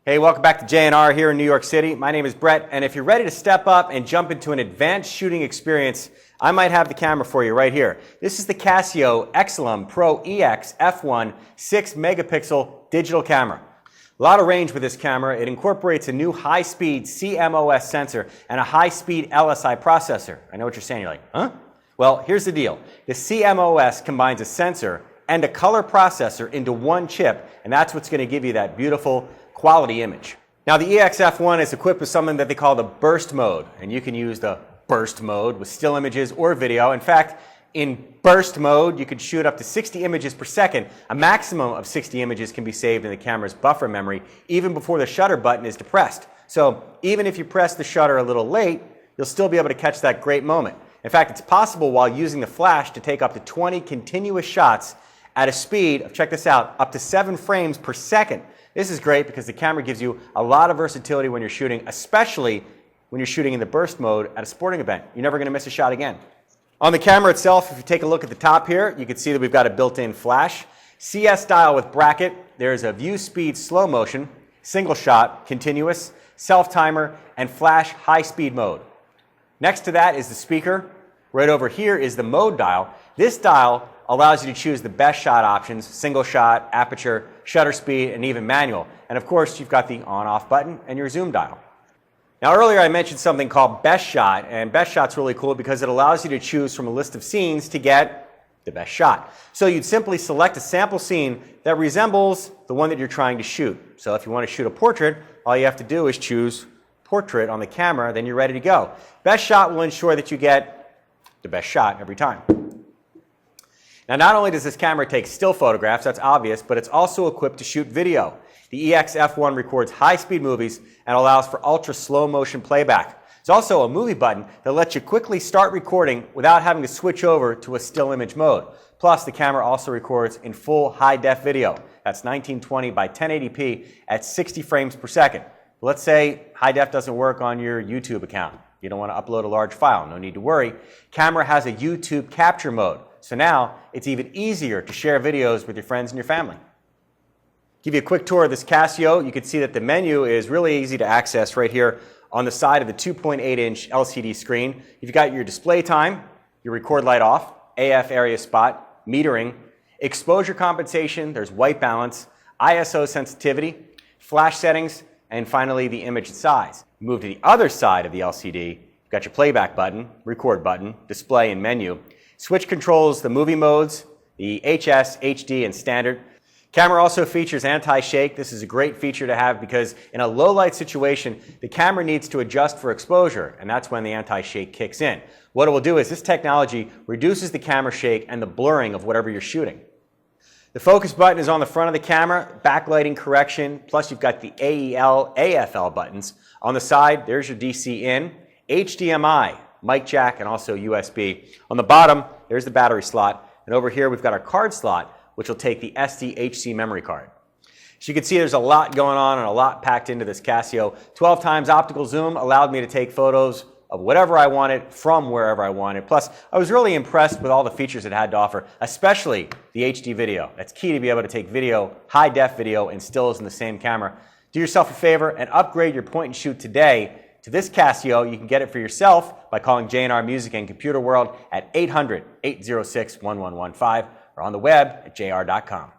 Hey, welcome back to J&R here in New York City. My name is Brett, and if you're ready to step up and jump into an advanced shooting experience, I might have the camera for you right here. This is the Casio EXILIM Pro EX-F1 6-megapixel digital camera. A lot of range with this camera. It incorporates a new high-speed CMOS sensor and a high-speed LSI processor. I know what you're saying. You're like, huh? Well, here's the deal. The CMOS combines a sensor and a color processor into one chip, and that's what's going to give you that beautiful quality image. Now, the EX-F1 is equipped with something that they call the burst mode, and you can use the burst mode with still images or video. In fact, in burst mode, you could shoot up to 60 images per second. A maximum of 60 images can be saved in the camera's buffer memory even before the shutter button is depressed. So even if you press the shutter a little late, you'll still be able to catch that great moment. In fact, it's possible while using the flash to take up to 20 continuous shots at a speed of, check this out, up to 7 frames per second. This is great because the camera gives you a lot of versatility when you're shooting, especially when you're shooting in the burst mode at a sporting event. You're never going to miss a shot again. On the camera itself, if you take a look at the top here, you can see that we've got a built-in flash, CS dial with bracket, there's a view speed slow motion, single shot, continuous, self-timer, and flash high-speed mode. Next to that is the speaker. Right over here is the mode dial. This dial allows you to choose the best shot options, single shot, aperture, shutter speed, and even manual. And of course, you've got the on-off button and your zoom dial. Now earlier I mentioned something called best shot, and best shot's really cool because it allows you to choose from a list of scenes to get the best shot. So you'd simply select a sample scene that resembles the one that you're trying to shoot. So if you want to shoot a portrait, all you have to do is choose portrait on the camera, then you're ready to go. Best shot will ensure that you get the best shot every time. Now, not only does this camera take still photographs, that's obvious, but it's also equipped to shoot video. The EX-F1 records high-speed movies and allows for ultra-slow motion playback. There's also a movie button that lets you quickly start recording without having to switch over to a still image mode. Plus, the camera also records in full high-def video. That's 1920 by 1080p at 60 frames per second. Let's say high-def doesn't work on your YouTube account. You don't want to upload a large file. No need to worry. Camera has a YouTube capture mode. So now it's even easier to share videos with your friends and your family. Give you a quick tour of this Casio. You can see that the menu is really easy to access right here on the side of the 2.8-inch LCD screen. You've got your display time, your record light off, AF area spot, metering, exposure compensation, there's white balance, ISO sensitivity, flash settings, and finally the image size. Move to the other side of the LCD, you've got your playback button, record button, display and menu. Switch controls the movie modes, the HS, HD, and standard. Camera also features anti-shake. This is a great feature to have because in a low light situation, the camera needs to adjust for exposure, and that's when the anti-shake kicks in. What it will do is this technology reduces the camera shake and the blurring of whatever you're shooting. The focus button is on the front of the camera, backlighting correction, plus you've got the AEL, AFL buttons. On the side, there's your DC in, HDMI, mic jack, and also USB. On the bottom, there's the battery slot, and over here we've got our card slot, which will take the SDHC memory card. As you can see, there's a lot going on and a lot packed into this Casio. 12 times optical zoom allowed me to take photos of whatever I wanted from wherever I wanted. Plus, I was really impressed with all the features it had to offer, especially the HD video. That's key to be able to take video, high-def video, and stills in the same camera. Do yourself a favor and upgrade your point and shoot today to this Casio. You can get it for yourself by calling J&R Music and Computer World at 800-806-1115 or on the web at jr.com.